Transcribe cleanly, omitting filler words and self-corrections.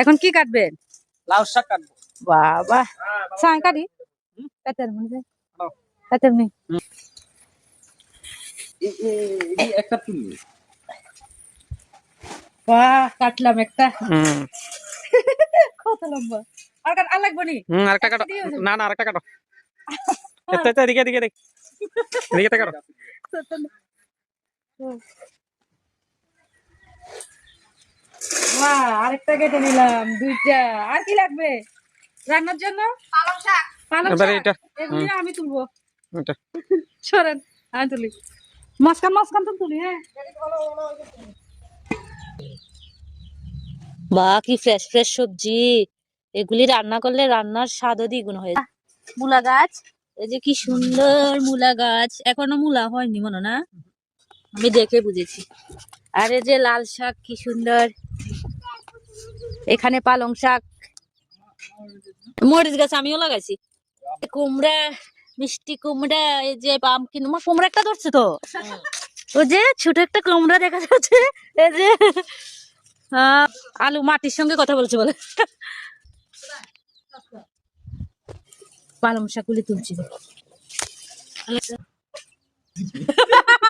এখন কি কাটবেন? লাউ শাক কাটবো। বাবা শাক কাটি কাটার মনে কাটার নেই একটা তুলি। বাহ কাটলাম একটা। কত লম্বা আর কাট আর লাগবে নি? আরেকটা কাটো। না না আরেকটা কাটো। এতে এদিকে এদিকে এদিকে এদিকে কাটো। বাহ আরেকটা কেটে নিলাম দুইটা। আর কি লাগবে রান্নার জন্য? পালং শাক। পালং এবারে শাক এটা এগুলি আমি তুলবো। এটা সরেন আমি তুলি। মাঝখান মাঝখান তো তুলি। হ্যাঁ বাহ কি ফ্রেশ ফ্রেশ সবজি, এগুলি রান্না করলে রান্নার স্বাদও দ্বিগুণ হয়ে যায়। মূলা গাছ, এই যে কি সুন্দর মূলা গাছ, এখনো মূলা হয়নি মনে না, আমি দেখে বুঝেছি। আর এই যে লাল শাক কি সুন্দর, এখানে পালং শাক, মরিচ গাছ আমিও লাগাইছি, কুমড়া, মিষ্টি কুমড়া, এই যে পামকিন, আমার কুমড়া একটা ধরছে তো, ওই যে ছোট একটা কুমড়া দেখা যাচ্ছে, এই যে আলু মাটির সঙ্গে কথা বলছে বলে। পালং শাক গুলি তুলছি।